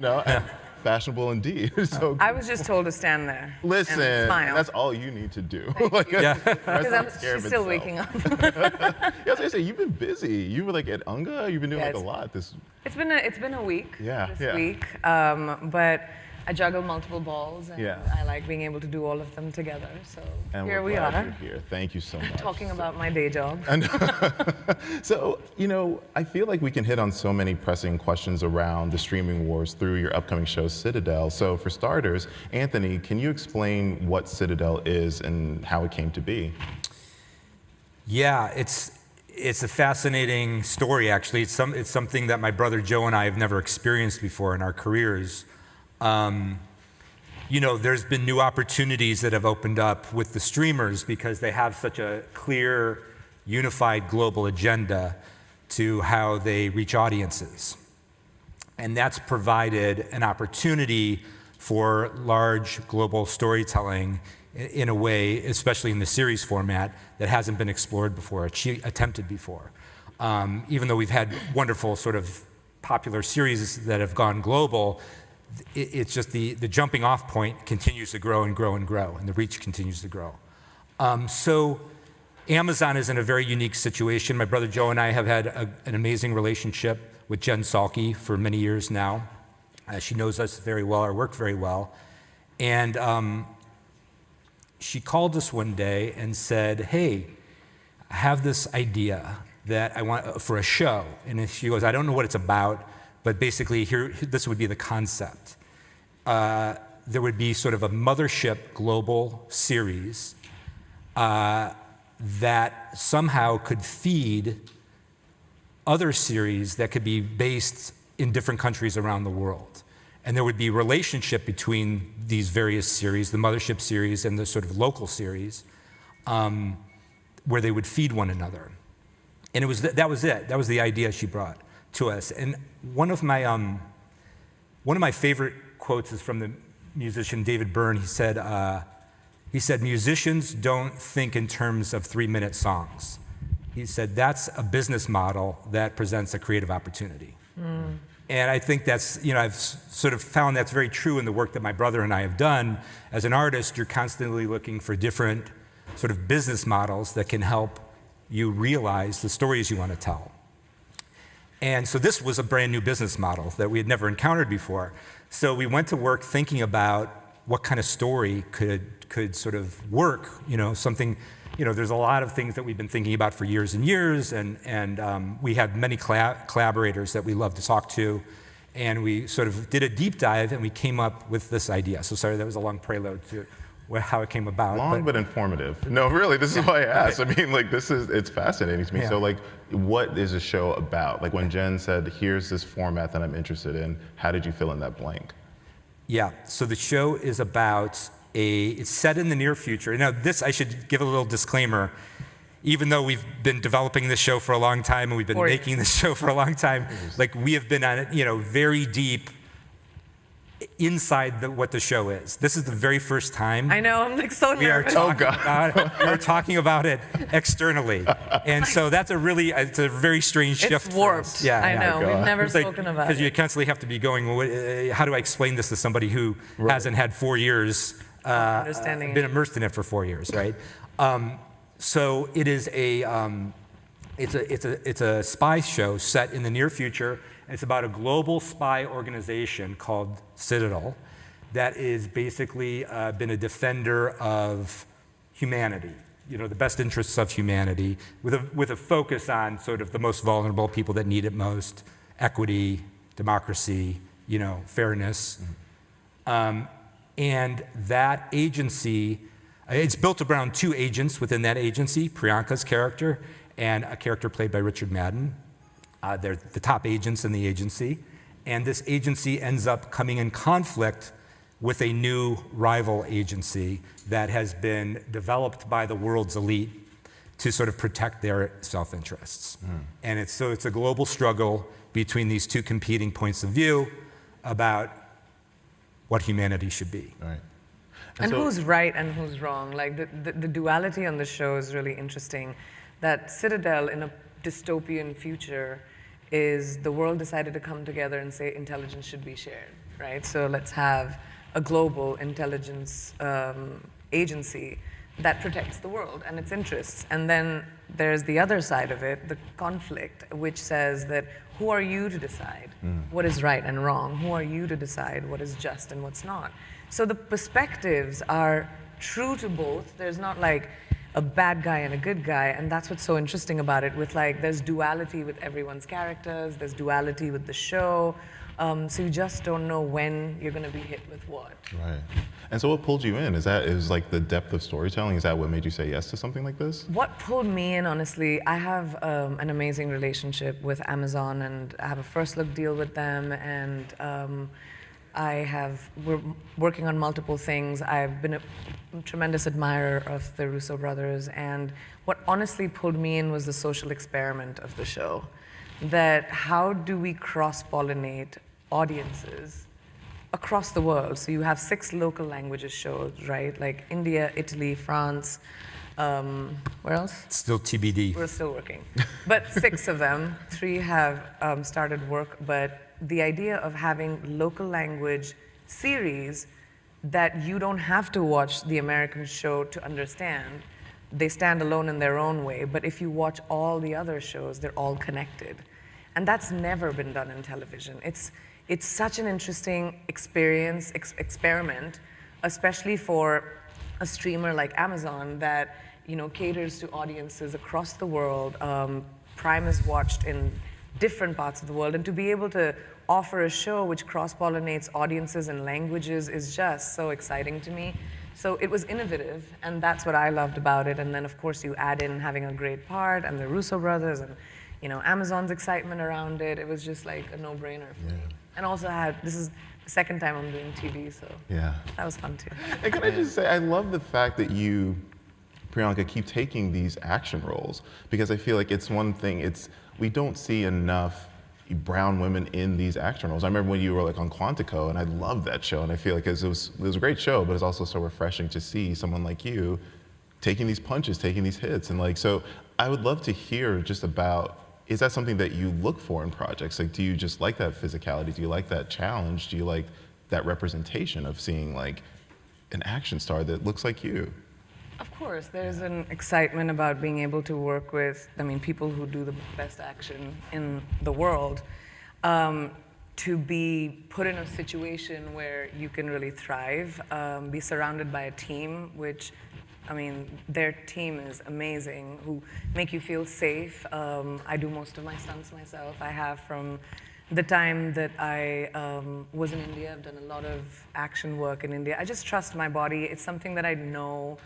No, fashionable indeed. So I was just told to stand there. listen, and smile. that's all you need to do. Because she's still waking up. Yeah, I was gonna say you've been busy. You were like at Unga. You've been doing like a lot this. It's been a week. This week, but I juggle multiple balls, and I like being able to do all of them together. So and here we are. You're here. Thank you so much. Talking about my day job. So, I feel like we can hit on so many pressing questions around the streaming wars through your upcoming show, Citadel. So for starters, Anthony, can you explain what Citadel is and how it came to be? Yeah, it's a fascinating story, actually. It's something that my brother Joe and I have never experienced before in our careers. There's been new opportunities that have opened up with the streamers because they have such a clear, unified global agenda to how they reach audiences. And that's provided an opportunity for large global storytelling in a way, especially in the series format, that hasn't been explored before, attempted before. Even though we've had wonderful sort of popular series that have gone global, it's just the jumping off point continues to grow and grow and grow, and the reach continues to grow. So Amazon is in a very unique situation. My brother Joe and I have had an amazing relationship with Jen Salke for many years now. She knows us very well, our work very well. And she called us one day and said, hey, I have this idea that I want for a show. And she goes, I don't know what it's about, but basically this would be the concept. There would be sort of a mothership global series that somehow could feed other series that could be based in different countries around the world. And there would be a relationship between these various series, the mothership series and the sort of local series, where they would feed one another. And that was it. That was the idea she brought to us. And one of my favorite quotes is from the musician David Byrne. He said, musicians don't think in terms of 3-minute songs. He said, that's a business model that presents a creative opportunity. And I think that's, I've sort of found that's very true in the work that my brother and I have done. As an artist, you're constantly looking for different sort of business models that can help you realize the stories you want to tell. And so this was a brand new business model that we had never encountered before. So we went to work thinking about what kind of story could sort of work, something, there's a lot of things that we've been thinking about for years and years, and we had many collaborators that we love to talk to, and we sort of did a deep dive, and we came up with this idea. So sorry, that was a long prelude to how it came about. Long but informative. No, really, this is why I asked. I mean, it's fascinating to me. So what is the show about? Like when Jen said, here's this format that I'm interested in, how did you fill in that blank? Yeah, so the show is about it's set in the near future. Now this, I should give a little disclaimer. Even though we've been developing this show for a long time and we've been making this show for a long time, like we have been on it, very deep inside what the show is. This is the very first time. I know, I'm like so nervous. We are talking about it externally. And so that's it's a very strange shift. It's warped. Yeah, I know, we've never spoken about it. Because you constantly have to be going, how do I explain this to somebody who hasn't had 4 years, been immersed in it for 4 years, right? So it is it's a spy show set in the near future. It's about a global spy organization called Citadel that is basically been a defender of humanity, the best interests of humanity, with a focus on sort of the most vulnerable people that need it most, equity, democracy, fairness. And that agency, it's built around 2 agents within that agency, Priyanka's character and a character played by Richard Madden. They're the top agents in the agency. And this agency ends up coming in conflict with a new rival agency that has been developed by the world's elite to sort of protect their self-interests. And it's a global struggle between these 2 competing points of view about what humanity should be. Right. And who's right and who's wrong. Like the duality on the show is really interesting. That Citadel in a dystopian future is the world decided to come together and say intelligence should be shared. right? So let's have a global intelligence agency that protects the world and its interests. And then there's the other side of it, the conflict, which says that who are you to decide what is right and wrong? Who are you to decide what is just and what's not? So the perspectives are true to both. There's not like a bad guy and a good guy, and that's what's so interesting about it. With like, there's duality with everyone's characters, there's duality with the show, so you just don't know when you're going to be hit with what. Right. And so what pulled you in? Is like the depth of storytelling? Is that what made you say yes to something like this? What pulled me in, honestly, I have an amazing relationship with Amazon, and I have a first look deal with them, and we're working on multiple things. I've been a tremendous admirer of the Russo brothers, and what honestly pulled me in was the social experiment of the show. That how do we cross-pollinate audiences across the world? So you have 6 local languages shows, right? Like India, Italy, France, where else? Still TBD. We're still working. But 6 of them, 3 have started work, but the idea of having local language series that you don't have to watch the American show to understand. They stand alone in their own way, but if you watch all the other shows, they're all connected. And that's never been done in television. It's such an interesting experience, experiment, especially for a streamer like Amazon that caters to audiences across the world. Prime is watched in different parts of the world, and to be able to offer a show which cross-pollinates audiences and languages is just so exciting to me. So it was innovative, and that's what I loved about it. And then, of course, you add in having a great part, and the Russo brothers, and Amazon's excitement around it. It was just like a no-brainer for me. And also this is the second time I'm doing TV, so that was fun too. And can I just say, I love the fact that you, Priyanka, keep taking these action roles, because I feel like it's one thing, we don't see enough brown women in these action roles. I remember when you were like on Quantico, and I loved that show, and I feel like it was a great show, but it's also so refreshing to see someone like you taking these punches, taking these hits, and so I would love to hear just about, is that something that you look for in projects? Like, do you just like that physicality? Do you like that challenge? Do you like that representation of seeing like an action star that looks like you? Of course, there's an excitement about being able to work with, people who do the best action in the world, to be put in a situation where you can really thrive, be surrounded by a team, which, their team is amazing, who make you feel safe. I do most of my stunts myself. I have from the time that I was in India. I've done a lot of action work in India. I just trust my body. It's something that I know,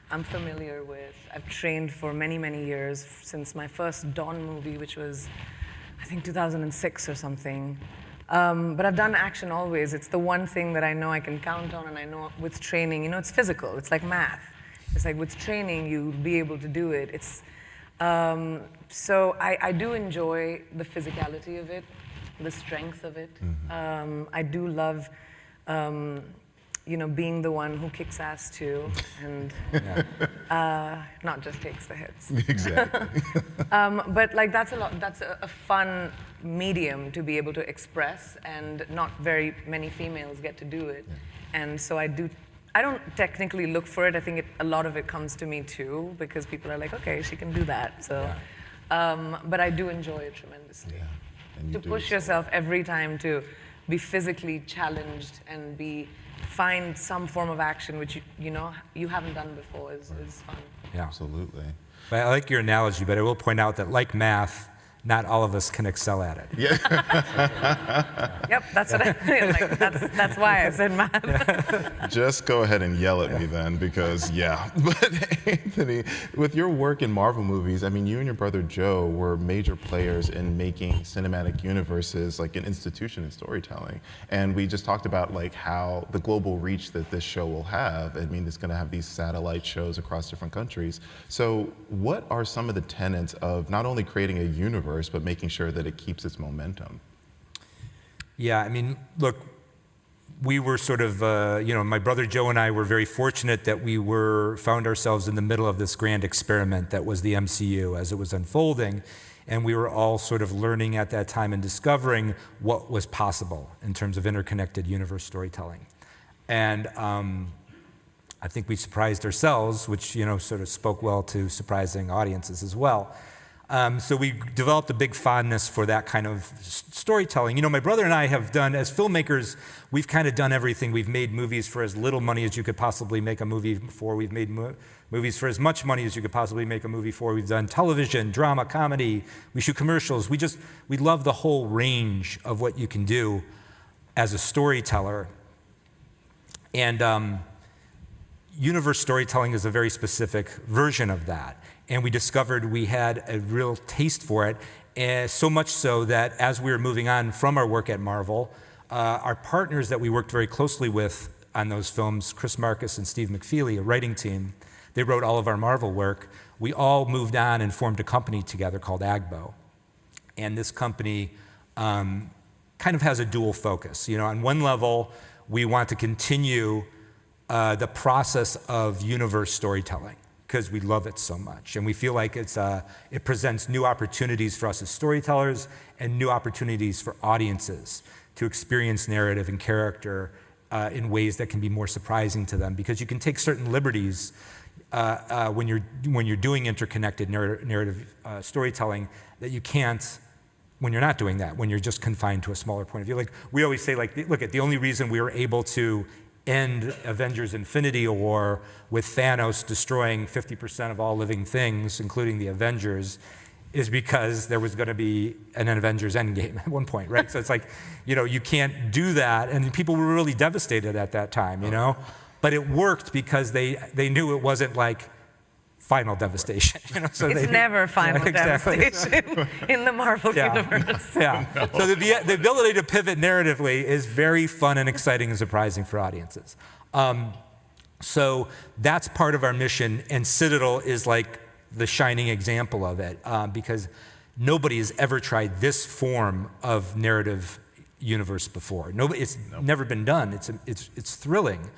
I'm familiar with. I've trained for many, many years, since my first Dawn movie, which was, I think, 2006 or something. But I've done action always. It's the one thing that I know I can count on, and I know with training, it's physical. It's like math. It's like with training, you'll be able to do it. So I do enjoy the physicality of it, the strength of it. I do love being the one who kicks ass too, and not just takes the hits. Exactly. But that's a fun medium to be able to express, and not very many females get to do it. And so I don't technically look for it. I think a lot of it comes to me too, because people are like, okay, she can do that. So, but I do enjoy it tremendously. To push yourself every time to be physically challenged and find some form of action which you haven't done before is fun. Yeah, absolutely. But I like your analogy, but I will point out that, like math, not all of us can excel at it. Yep, that's what I that's why I said math. Just go ahead and yell at me then, because But Anthony, with your work in Marvel movies, you and your brother Joe were major players in making cinematic universes like an institution in storytelling. And we just talked about how the global reach that this show will have. It's going to have these satellite shows across different countries. So what are some of the tenets of not only creating a universe, but making sure that it keeps its momentum? Yeah, look, we were sort of, my brother Joe and I were very fortunate that we found ourselves in the middle of this grand experiment that was the MCU as it was unfolding. And we were all sort of learning at that time and discovering what was possible in terms of interconnected universe storytelling. And I think we surprised ourselves, which sort of spoke well to surprising audiences as well. So we developed a big fondness for that kind of storytelling. My brother and I have done, as filmmakers, we've kind of done everything. We've made movies for as little money as you could possibly make a movie for. We've made movies for as much money as you could possibly make a movie for. We've done television, drama, comedy. We shoot commercials. We love the whole range of what you can do as a storyteller. And universe storytelling is a very specific version of that. And we discovered we had a real taste for it, so much so that as we were moving on from our work at Marvel, our partners that we worked very closely with on those films, Chris Marcus and Steve McFeely, a writing team, they wrote all of our Marvel work. We all moved on and formed a company together called Agbo. And this company kind of has a dual focus. On one level, we want to continue the process of universe storytelling, because we love it so much. And we feel like it presents new opportunities for us as storytellers and new opportunities for audiences to experience narrative and character in ways that can be more surprising to them, because you can take certain liberties when you're doing interconnected narrative storytelling that you can't when you're not doing that, when you're just confined to a smaller point of view. Like we always say, look, the only reason we were able to end Avengers Infinity War with Thanos destroying 50% of all living things, including the Avengers, is because there was going to be an Avengers Endgame at one point, right? So it's like, you can't do that. And people were really devastated at that time, But it worked because they knew it wasn't like final devastation. So it's never final devastation in the Marvel universe. Yeah. So the ability to pivot narratively is very fun and exciting and surprising for audiences. So that's part of our mission, and Citadel is like the shining example of it, because nobody has ever tried this form of narrative universe before. It's never been done. It's thrilling.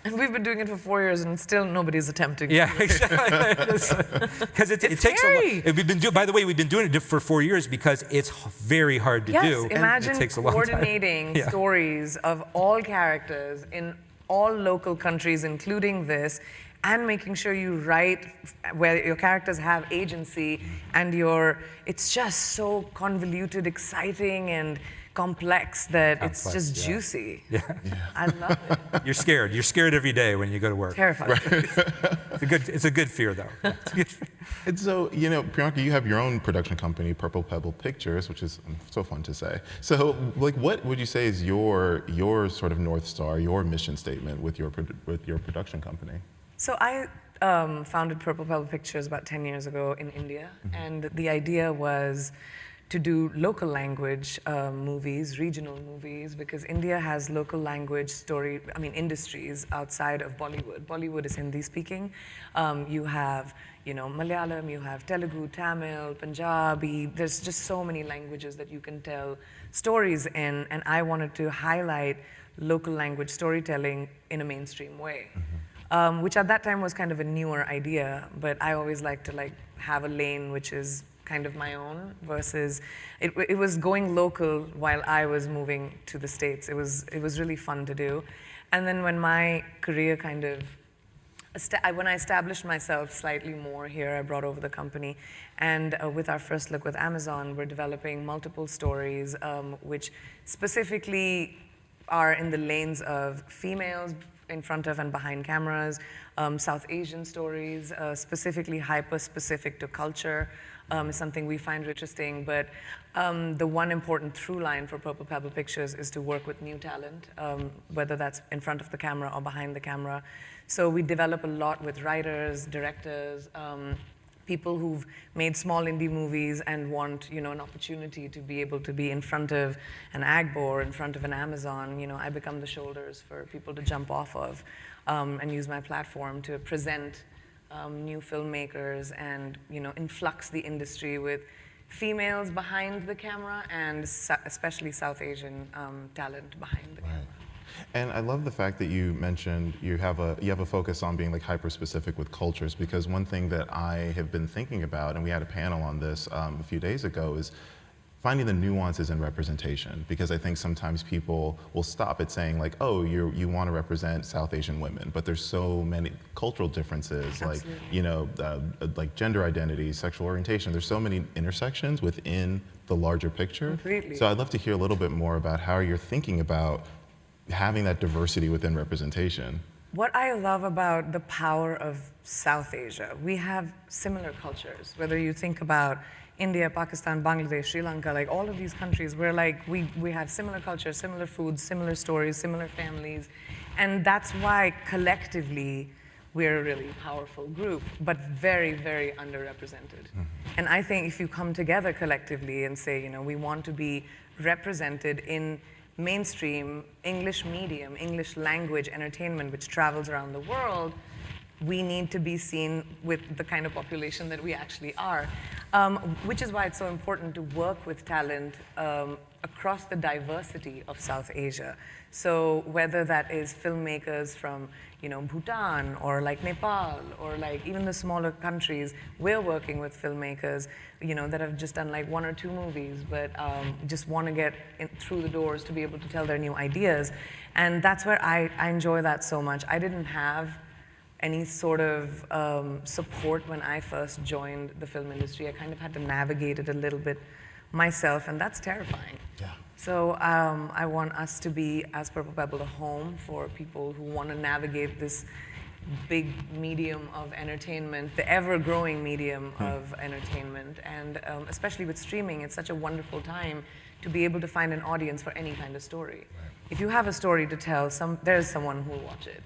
And we've been doing it for 4 years, and still nobody's attempting. Yeah, exactly. Because it takes a lot. By the way, we've been doing it for 4 years because it's very hard to do. Yes, imagine it takes a long time. coordinating stories of all characters in all local countries, including this, and making sure you write where your characters have agency, and it's just so convoluted, exciting, and complex that it's just juicy. Yeah. I love it. You're scared. You're scared every day when you go to work. Terrified. It's a good fear, though. And so, Priyanka, you have your own production company, Purple Pebble Pictures, which is so fun to say. So, what would you say is your sort of North Star, your mission statement with your production company? So I founded Purple Pebble Pictures about 10 years ago in India, and the idea was to do local language movies, regional movies, because India has local language industries outside of Bollywood. Bollywood is Hindi speaking. You have, Malayalam, you have Telugu, Tamil, Punjabi. There's just so many languages that you can tell stories in, and I wanted to highlight local language storytelling in a mainstream way. Which at that time was kind of a newer idea, but I always like to have a lane which is kind of my own, versus it was going local while I was moving to the States. It was really fun to do. And then when my career when I established myself slightly more here, I brought over the company, and with our first look with Amazon, we're developing multiple stories which specifically are in the lanes of females in front of and behind cameras, South Asian stories, specifically hyper-specific to culture, is something we find interesting. But the one important through line for Purple Pebble Pictures is to work with new talent, whether that's in front of the camera or behind the camera. So we develop a lot with writers, directors, people who've made small indie movies and want, an opportunity to be able to be in front of an Agbo or in front of an Amazon. I become the shoulders for people to jump off of, and use my platform to present new filmmakers and, influx the industry with females behind the camera and especially South Asian talent behind the camera. And I love the fact that you mentioned you have a focus on being like hyper specific with cultures, because one thing that I have been thinking about, and we had a panel on this a few days ago, is finding the nuances in representation, because I think sometimes people will stop at saying like, oh, you want to represent South Asian women, but there's so many cultural differences, like like gender identity, sexual orientation. There's so many intersections within the larger picture. Completely. So I'd love to hear a little bit more about how you're thinking about having that diversity within representation. What I love about the power of South Asia, we have similar cultures. Whether you think about India, Pakistan, Bangladesh, Sri Lanka, like all of these countries, we're like, we have similar cultures, similar foods, similar stories, similar families. And that's why collectively we're a really powerful group, but very, very underrepresented. And I think if you come together collectively and say, we want to be represented in mainstream English medium, English language entertainment, which travels around the world, we need to be seen with the kind of population that we actually are. Which is why it's so important to work with talent across the diversity of South Asia. So whether that is filmmakers from Bhutan or like Nepal or like even the smaller countries, we're working with filmmakers that have just done like 1 or 2 movies, but just want to get through the doors to be able to tell their new ideas. And that's where I enjoy that so much. I didn't have any sort of support when I first joined the film industry. I kind of had to navigate it a little bit myself, and that's terrifying. Yeah. So I want us to be, as Purple Pebble, a home for people who want to navigate this big medium of entertainment, the ever-growing medium of entertainment. And especially with streaming, it's such a wonderful time to be able to find an audience for any kind of story. Right. If you have a story to tell, there's someone who will watch it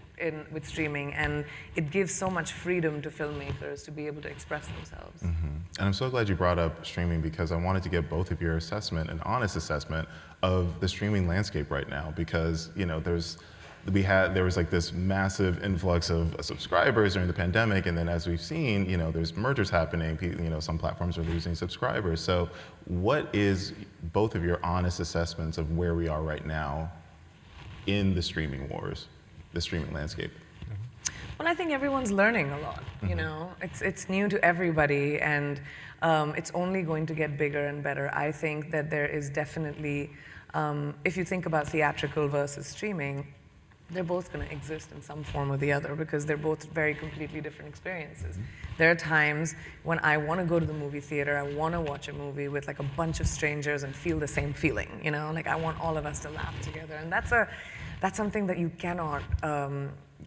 with streaming, and it gives so much freedom to filmmakers to be able to express themselves. And I'm so glad you brought up streaming, because I wanted to get both of your assessment, an honest assessment of the streaming landscape right now, because there was like this massive influx of subscribers during the pandemic, and then as we've seen, there's mergers happening. Some platforms are losing subscribers. So, what is both of your honest assessments of where we are right now in the streaming wars, the streaming landscape? Well, I think everyone's learning a lot. It's new to everybody, and it's only going to get bigger and better. I think that there is definitely, if you think about theatrical versus streaming, they're both going to exist in some form or the other, because they're both very completely different experiences. There are times when I want to go to the movie theater, I want to watch a movie with like a bunch of strangers and feel the same feeling, like I want all of us to laugh together, and that's something that you cannot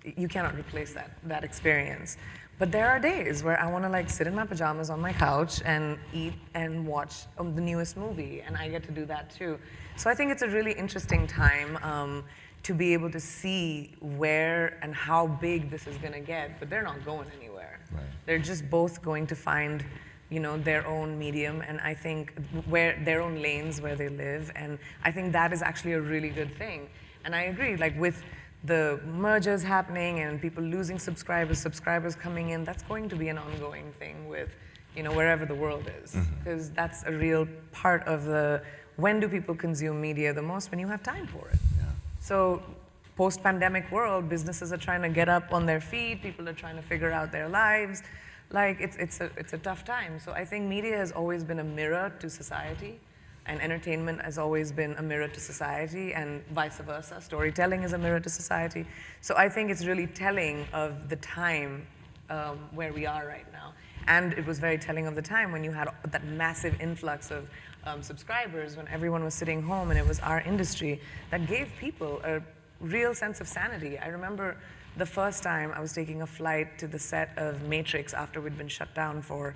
replace that experience. But there are days where I want to like sit in my pajamas on my couch and eat and watch the newest movie, and I get to do that too. So I think it's a really interesting time to be able to see where and how big this is going to get, but they're not going anywhere. Right. They're just both going to find, their own medium, and I think where their own lanes where they live, and I think that is actually a really good thing. And I agree, like with the mergers happening and people losing subscribers coming in, that's going to be an ongoing thing with, wherever the world is, because that's a real part of when do people consume media the most? When you have time for it. So post-pandemic world, businesses are trying to get up on their feet, people are trying to figure out their lives. Like it's a tough time. So I think media has always been a mirror to society, and entertainment has always been a mirror to society, and vice versa. Storytelling is a mirror to society. So I think it's really telling of the time where we are right now. And it was very telling of the time when you had that massive influx of subscribers, when everyone was sitting home and it was our industry, that gave people a real sense of sanity. I remember the first time I was taking a flight to the set of Matrix after we'd been shut down for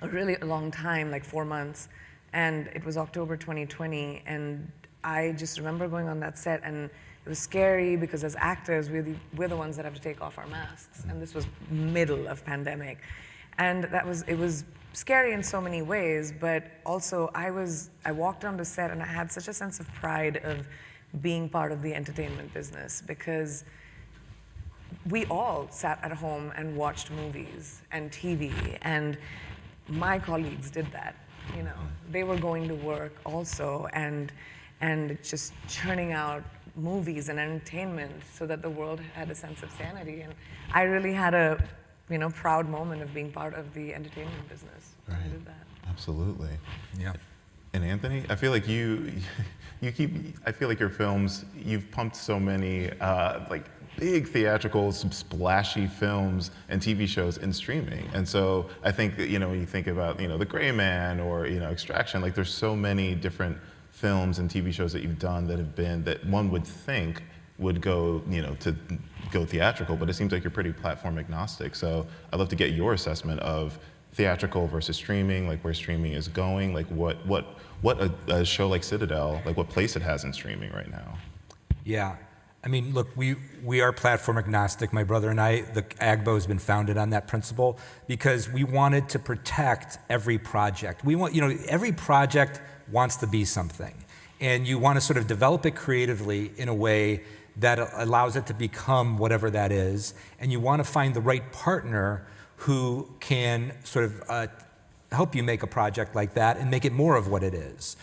a really long time, like 4 months, and it was October 2020, and I just remember going on that set, and it was scary because as actors, we're the ones that have to take off our masks, and this was middle of pandemic. And it was scary in so many ways, but also I walked on the set and I had such a sense of pride of being part of the entertainment business, because we all sat at home and watched movies and TV, and my colleagues did that. They were going to work also and just churning out movies and entertainment so that the world had a sense of sanity. And I really had a, proud moment of being part of the entertainment business when I did that. Absolutely. Yeah. And Anthony, I feel like I feel like your films, you've pumped so many like big theatrical, some splashy films and TV shows in streaming. And so I think that, when you think about, The Gray Man or, Extraction, like there's so many different films and TV shows that you've done that one would think would go, to go theatrical, but it seems like you're pretty platform agnostic. So I'd love to get your assessment of theatrical versus streaming, like where streaming is going, like what a show like Citadel, like what place it has in streaming right now. Yeah. I mean, look, we are platform agnostic. My brother and I, the AGBO has been founded on that principle because we wanted to protect every project. We want, every project wants to be something. And you want to sort of develop it creatively in a way that allows it to become whatever that is. And you want to find the right partner who can sort of help you make a project like that and make it more of what it is.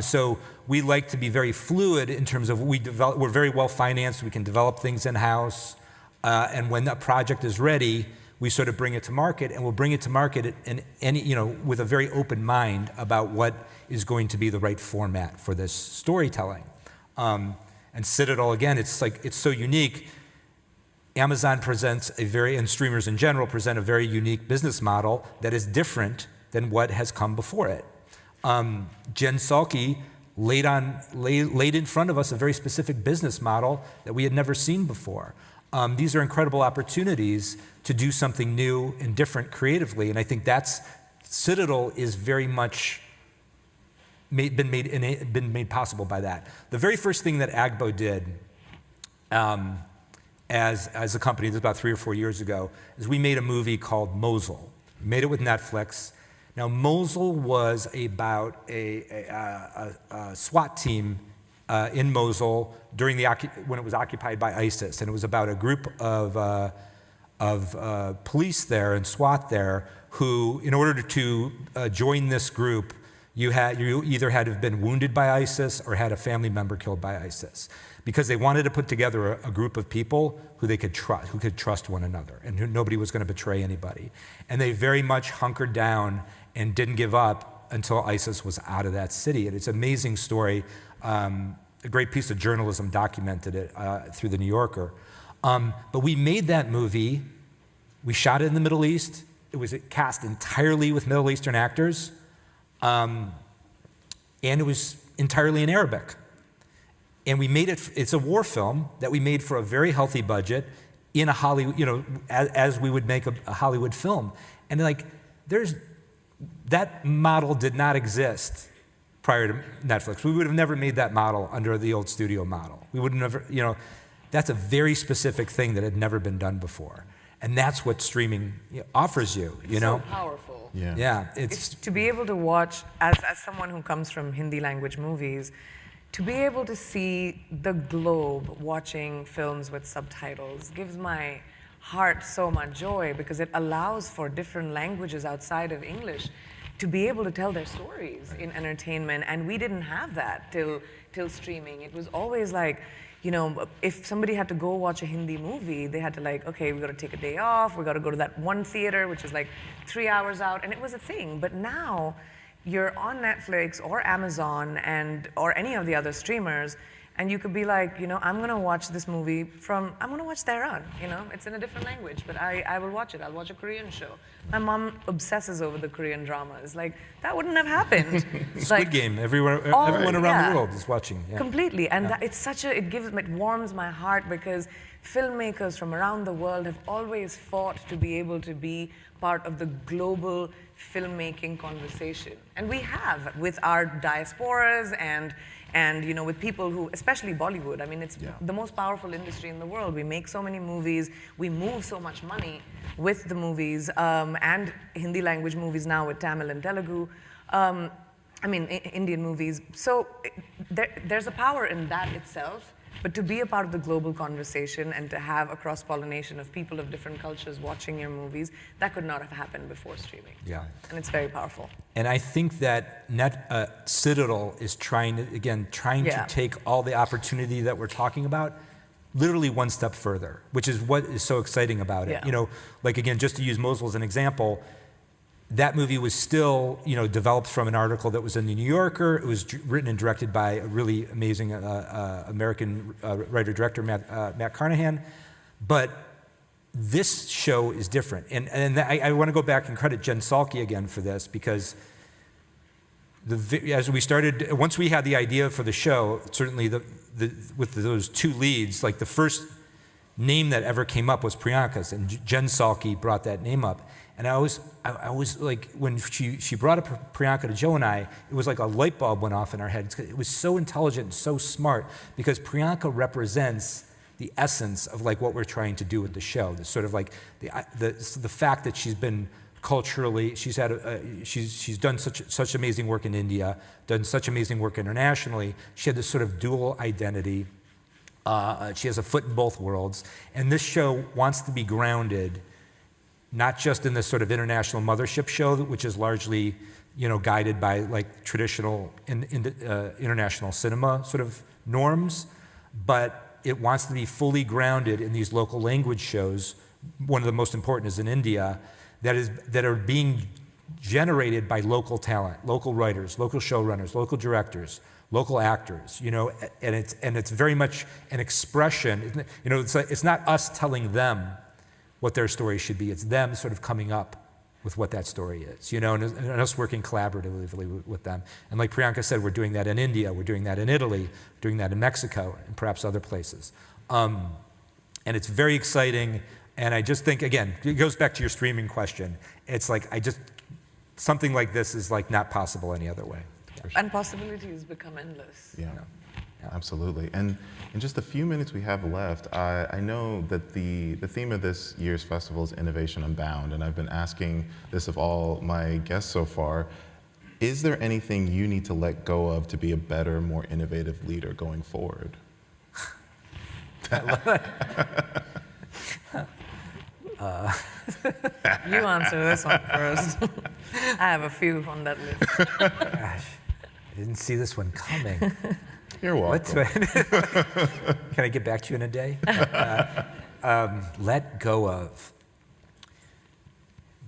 So we like to be very fluid in terms of we're very well financed, we can develop things in-house, and when that project is ready, we sort of bring it to market, and we'll bring it to market with a very open mind about what is going to be the right format for this storytelling. And Citadel, again, it's so unique. Amazon presents and streamers in general present a very unique business model that is different than what has come before it. Jen Salke laid in front of us a very specific business model that we had never seen before. These are incredible opportunities to do something new and different creatively, and I think Citadel is very much been made possible by that. The very first thing that AGBO did as a company, this was about 3 or 4 years ago, is we made a movie called Mosul. We made it with Netflix. Now, Mosul was about a SWAT team in Mosul when it was occupied by ISIS, and it was about a group of police there and SWAT there who, in order to join this group, you either had to have been wounded by ISIS or had a family member killed by ISIS, because they wanted to put together a group of people who they could trust, who could trust one another, and who nobody was going to betray anybody. And they very much hunkered down and didn't give up until ISIS was out of that city. And it's an amazing story. A great piece of journalism documented it through the New Yorker. But we made that movie. We shot it in the Middle East. It was cast entirely with Middle Eastern actors. And it was entirely in Arabic. And we made it's a war film that we made for a very healthy budget in a Hollywood, as we would make a Hollywood film. And that model did not exist prior to Netflix. We would have never made that model under the old studio model. We would have never, that's a very specific thing that had never been done before. And that's what streaming offers you, So powerful. Yeah. Yeah, It's to be able to watch, as someone who comes from Hindi language movies, to be able to see the globe watching films with subtitles gives my heart so much joy, because it allows for different languages outside of English to be able to tell their stories in entertainment. And we didn't have that till streaming. It was always like, if somebody had to go watch a Hindi movie, they had to okay, we got to take a day off, we got to go to that one theater, which is 3 hours out, and it was a thing. But now, you're on Netflix or Amazon or any of the other streamers, and you could be I'm gonna watch this movie I'm gonna watch Tehran, it's in a different language, but I will watch it. I'll watch a Korean show. My mom obsesses over the Korean dramas. That wouldn't have happened. Squid Game, everyone around the world is watching. Yeah. Completely, and it warms my heart, because filmmakers from around the world have always fought to be able to be part of the global filmmaking conversation. And we have, with our diasporas and with people who, especially Bollywood, it's the most powerful industry in the world. We make so many movies, we move so much money with the movies, and Hindi language movies now with Tamil and Telugu, Indian movies. So there's a power in that itself, But to be a part of the global conversation and to have a cross-pollination of people of different cultures watching your movies, that could not have happened before streaming. Yeah. And it's very powerful. And I think that Citadel is trying to take all the opportunity that we're talking about literally one step further, which is what is so exciting about it. Yeah. You know, like again, just to use Mosul as an example, that movie was still, developed from an article that was in the New Yorker. It was written and directed by a really amazing American writer-director, Matt Carnahan. But this show is different. And I want to go back and credit Jen Salke again for this, because as we started, once we had the idea for the show, certainly with those two leads, like the first name that ever came up was Priyanka's, and Jen Salke brought that name up. And I was like, when she brought up Priyanka to Joe and I, it was like a light bulb went off in our heads. It was so intelligent and so smart, because Priyanka represents the essence of like what we're trying to do with the show. The sort of like the fact that she's been culturally, she's done such amazing work in India, done such amazing work internationally. She had this sort of dual identity. She has a foot in both worlds, and this show wants to be grounded not just in this sort of international mothership show, which is largely, guided by like traditional international cinema sort of norms, but it wants to be fully grounded in these local language shows. One of the most important is in India, that are being generated by local talent, local writers, local showrunners, local directors, local actors, and it's very much an expression. It's not us telling them what their story should be. It's them sort of coming up with what that story is, and us working collaboratively with them. And like Priyanka said, we're doing that in India, we're doing that in Italy, we're doing that in Mexico, and perhaps other places. And it's very exciting. And I just think, again, it goes back to your streaming question. It's like, something like this is like not possible any other way. And possibilities become endless. Yeah. Absolutely. And in just a few minutes we have left, I know that the theme of this year's festival is Innovation Unbound, and I've been asking this of all my guests so far. Is there anything you need to let go of to be a better, more innovative leader going forward? You answer this one first. I have a few on that list. Gosh, I didn't see this one coming. You're welcome. Can I get back to you in a day? Let go of.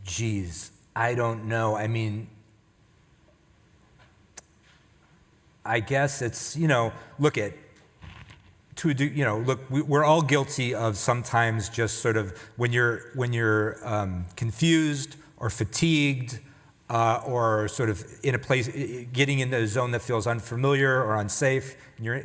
Geez, I don't know. I mean, I guess it's, we're all guilty of sometimes just sort of when you're confused or fatigued or sort of in a place, getting into a zone that feels unfamiliar or unsafe, and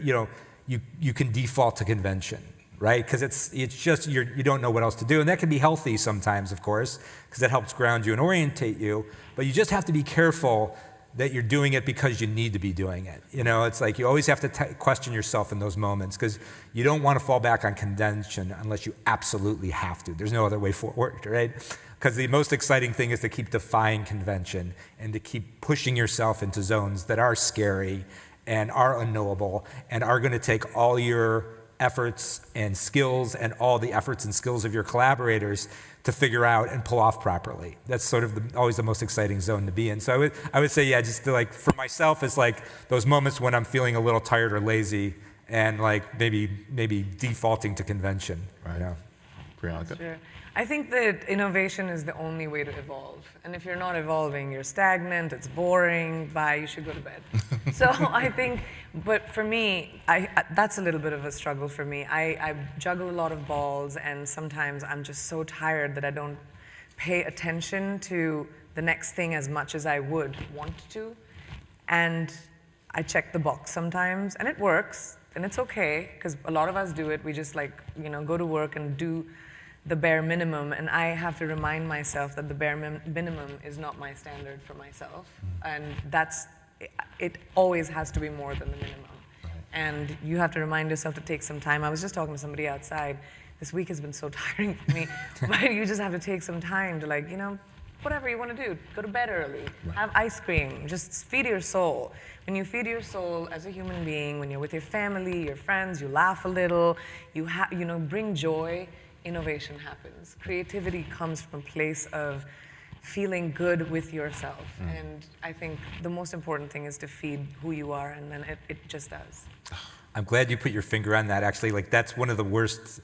you can default to convention, right? Because it's just you don't know what else to do, and that can be healthy sometimes, of course, because it helps ground you and orientate you. But you just have to be careful that you're doing it because you need to be doing it. It's like you always have to question yourself in those moments, because you don't want to fall back on convention unless you absolutely have to. There's no other way forward, right? Because the most exciting thing is to keep defying convention and to keep pushing yourself into zones that are scary and are unknowable and are going to take all your efforts and skills and all the efforts and skills of your collaborators to figure out and pull off properly. That's sort of always the most exciting zone to be in. So I would say, just to, like, for myself, it's like those moments when I'm feeling a little tired or lazy and like maybe defaulting to convention. Right. Priyanka? Sure. I think that innovation is the only way to evolve. And if you're not evolving, you're stagnant, it's boring, bye, you should go to bed. So I think, but for me, that's a little bit of a struggle for me. I juggle a lot of balls, and sometimes I'm just so tired that I don't pay attention to the next thing as much as I would want to. And I check the box sometimes, and it works, and it's okay, because a lot of us do it. We just go to work and do the bare minimum, and I have to remind myself that the bare minimum is not my standard for myself, and it always has to be more than the minimum. Right. And you have to remind yourself to take some time. I was just talking to somebody outside. This week has been so tiring for me, but you just have to take some time to whatever you want to do. Go to bed early, have ice cream, just feed your soul. When you feed your soul as a human being, when you're with your family, your friends, you laugh a little, you bring joy, innovation happens. Creativity comes from a place of feeling good with yourself. And I think the most important thing is to feed who you are, and then it just does. I'm glad you put your finger on that. Actually, like that's one of the worst.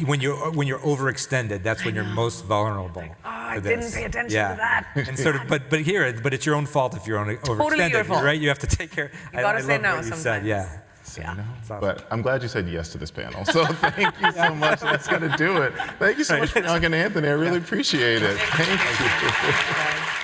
When you're overextended, that's when you're most vulnerable. Like, I didn't pay attention to that. And sort of, but it's your own fault if you're overextended. Totally your fault. Right? You have to take care. You gotta say love no what you sometimes. said. Yeah. No. Awesome. But I'm glad you said yes to this panel. So thank you so much. That's going to do it. Thank you so much, Priyanka and Anthony. I really appreciate it. Thank you. Guys.